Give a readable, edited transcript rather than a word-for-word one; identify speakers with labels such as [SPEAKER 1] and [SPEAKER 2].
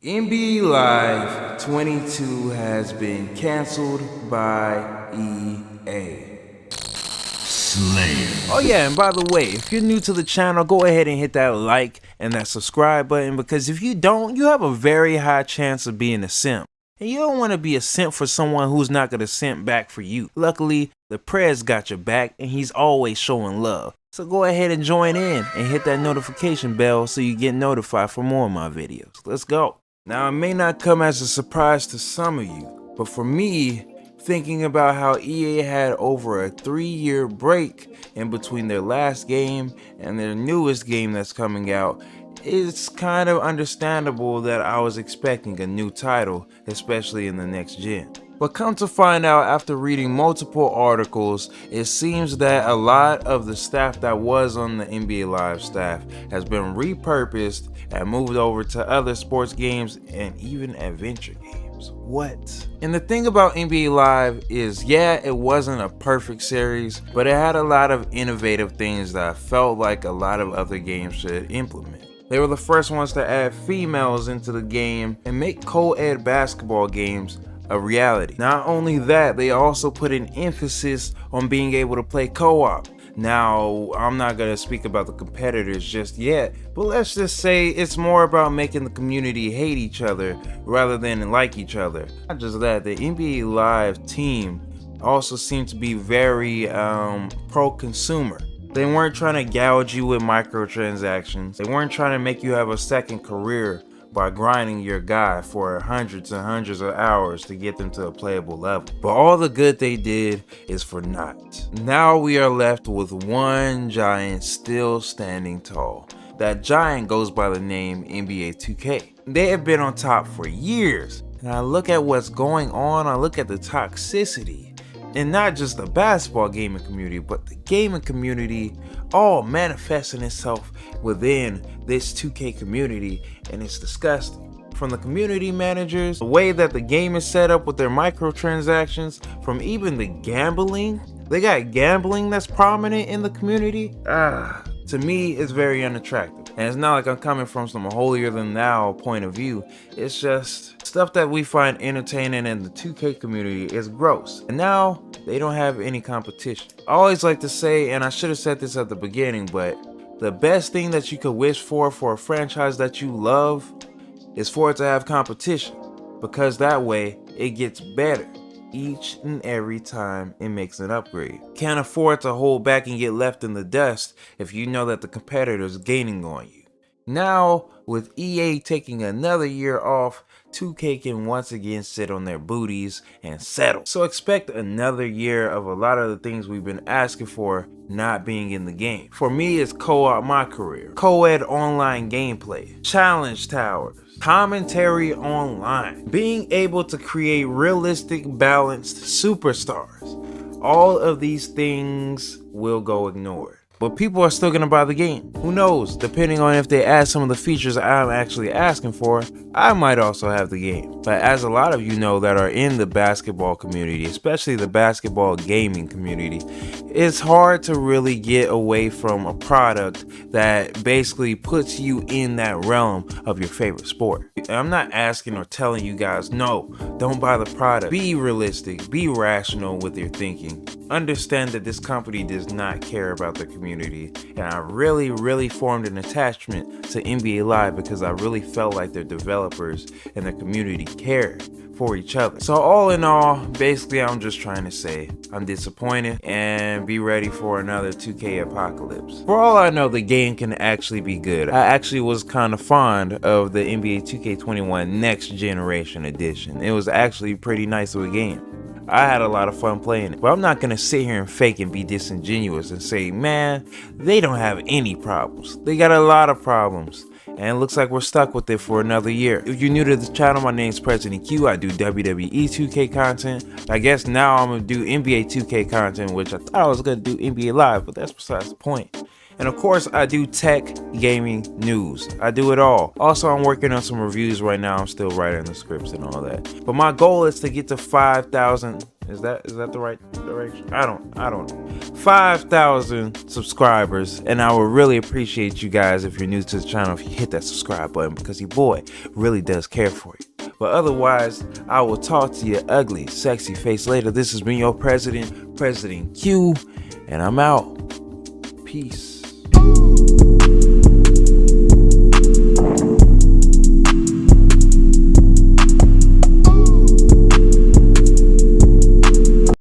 [SPEAKER 1] NBA Live 22 has been canceled by EA. Oh yeah, and by the way, if you're new to the channel, go ahead and hit that like and that subscribe button, because if you don't, you have a very high chance of being a simp. And you don't want to be a simp for someone who's not going to simp back for you. Luckily, the Prez got your back and he's always showing love. So go ahead and join in and hit that notification bell so you get notified for more of my videos. Let's go. Now, it may not come as a surprise to some of you, but for me, thinking about how EA had over a 3-year break in between their last game and their newest game that's coming out, it's kind of understandable that I was expecting a new title, especially in the next gen. But come to find out, after reading multiple articles, it seems that a lot of the staff that was on the NBA Live staff has been repurposed and moved over to other sports games and even adventure games. What? And the thing about NBA Live is, yeah, it wasn't a perfect series, but it had a lot of innovative things that I felt like a lot of other games should implement. They were the first ones to add females into the game and make co-ed basketball games a reality. Not only that, they also put an emphasis on being able to play co-op. Now, I'm not going to speak about the competitors just yet, but let's just say it's more about making the community hate each other rather than like each other. Not just that, the NBA Live team also seemed to be very pro-consumer. They weren't trying to gouge you with microtransactions. They weren't trying to make you have a second career by grinding your guy for hundreds and hundreds of hours to get them to a playable level. But all the good they did is for naught. Now we are left with one giant still standing tall. That giant goes by the name NBA 2K. They have been on top for years. And I look at what's going on, I look at the toxicity. And not just the basketball gaming community, but the gaming community all manifesting itself within this 2K community, and it's disgusting. From the community managers, the way that the game is set up with their microtransactions, from even the gambling. They got gambling that's prominent in the community. To me, it's very unattractive. And it's not like I'm coming from some holier than thou point of view. It's just stuff that we find entertaining in the 2K community is gross. And now they don't have any competition. I always like to say, and I should have said this at the beginning, but the best thing that you could wish for a franchise that you love is for it to have competition. Because that way it gets better each and every time it makes an upgrade. Can't afford to hold back and get left in the dust if you know that the competitor is gaining on you. Now, with EA taking another year off, 2K can once again sit on their booties and settle. So expect another year of a lot of the things we've been asking for not being in the game. For me, it's co-op my career, co-ed online gameplay, challenge towers, commentary online, being able to create realistic, balanced superstars. All of these things will go ignored. But people are still gonna buy the game. Who knows? Depending on if they add some of the features I'm actually asking for, I might also have the game. But as a lot of you know that are in the basketball community, especially the basketball gaming community, it's hard to really get away from a product that basically puts you in that realm of your favorite sport. I'm not asking or telling you guys, no, don't buy the product. Be realistic, be rational with your thinking. Understand that this company does not care about the community, and I really formed an attachment to NBA Live because I really felt like their developers and their community cared for each other. So all in all, basically I'm just trying to say I'm disappointed, and be ready for another 2K apocalypse. For all I know, the game can actually be good. I actually was kind of fond of the NBA 2K21 Next Generation Edition. It was actually pretty nice of a game. I had a lot of fun playing it, but I'm not gonna sit here and fake and be disingenuous and say, man, they don't have any problems. They got a lot of problems, and it looks like we're stuck with it for another year. If you're new to the channel, my name's President Q. I do WWE 2K content. I guess now I'm gonna do NBA 2K content, which I thought I was gonna do NBA Live, but that's besides the point. And of course, I do tech, gaming, news. I do it all. Also, I'm working on some reviews right now. I'm still writing the scripts and all that. But my goal is to get to 5,000. Is that the right direction? I don't know. 5,000 subscribers, and I would really appreciate you guys if you're new to the channel if you hit that subscribe button, because your boy really does care for you. But otherwise, I will talk to your ugly, sexy face later. This has been your President Q, and I'm out. Peace.